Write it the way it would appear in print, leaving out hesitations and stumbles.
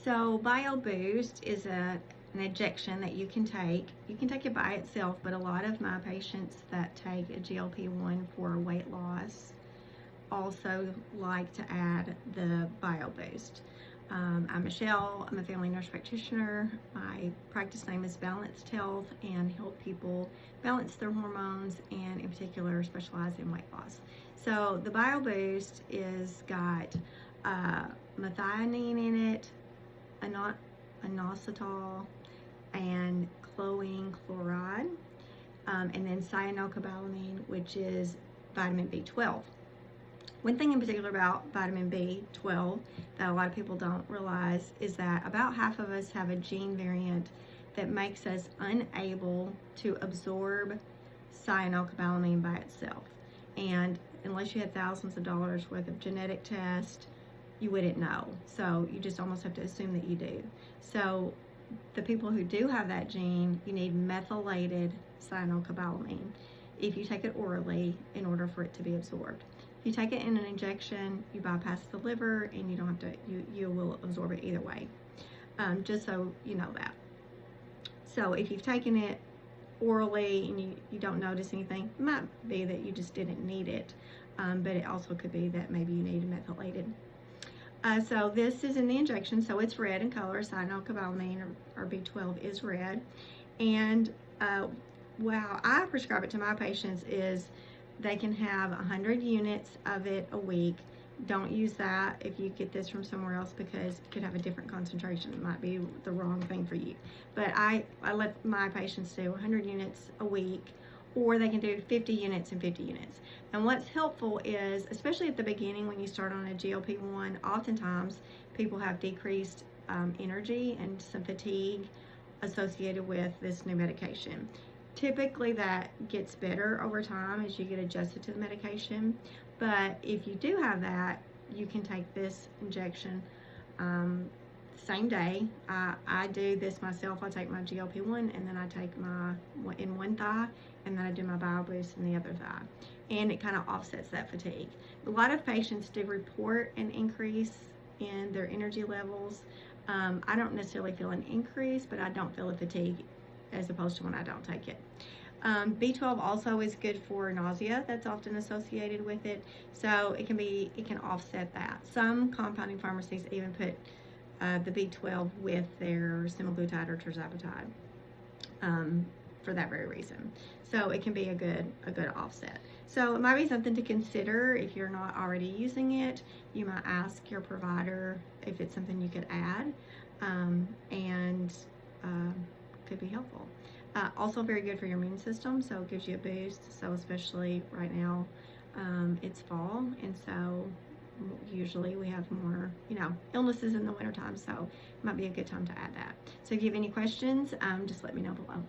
So BioBoost is an injection that you can take. You can take it by itself, but a lot of my patients that take a GLP-1 for weight loss also like to add the BioBoost. I'm Michelle. I'm a family nurse practitioner. My practice name is Balanced Health and help people balance their hormones and in particular specialize in weight loss. So the BioBoost is got methionine in it, inositol, and choline chloride, and then cyanocobalamin, which is vitamin B12. One thing in particular about vitamin B12 that a lot of people don't realize is that about half of us have a gene variant that makes us unable to absorb cyanocobalamin by itself. And unless you had thousands of dollars worth of genetic tests, you wouldn't know. So you just almost have to assume that you do. So the people who do have that gene, you need methylated cyanocobalamin if you take it orally in order for it to be absorbed. If you take it in an injection, you bypass the liver and you don't have to, you will absorb it either way. Just so you know that. So if you've taken it orally and you don't notice anything, it might be that you just didn't need it, but it also could be that maybe you need methylated. So this is in the injection, so it's red in color. Cyanocobalamin or B12 is red. And wow, I prescribe it to my patients is they can have 100 units of it a week. Don't use that if you get this from somewhere else because it could have a different concentration. It might be the wrong thing for you. But I let my patients do 100 units a week, or they can do 50 units and 50 units. And what's helpful is, especially at the beginning when you start on a GLP-1, oftentimes people have decreased energy and some fatigue associated with this new medication. Typically that gets better over time as you get adjusted to the medication. But if you do have that, you can take this injection same day. I do this myself. I take my GLP-1 and then I take my in one thigh and then I do my BioBoost in the other thigh. And it kind of offsets that fatigue. A lot of patients do report an increase in their energy levels. I don't necessarily feel an increase, but I don't feel a fatigue as opposed to when I don't take it. B12 also is good for nausea. That's often associated with it. So it can offset that. Some compounding pharmacies even put the B12 with their semaglutide or tirzepatide for that very reason. So it can be a good offset. So it might be something to consider if you're not already using it. You might ask your provider if it's something you could add, and could be helpful. Also very good for your immune system, so it gives you a boost. So especially right now, it's fall, and so usually we have more, illnesses in the wintertime, so it might be a good time to add that. So if you have any questions, just let me know below.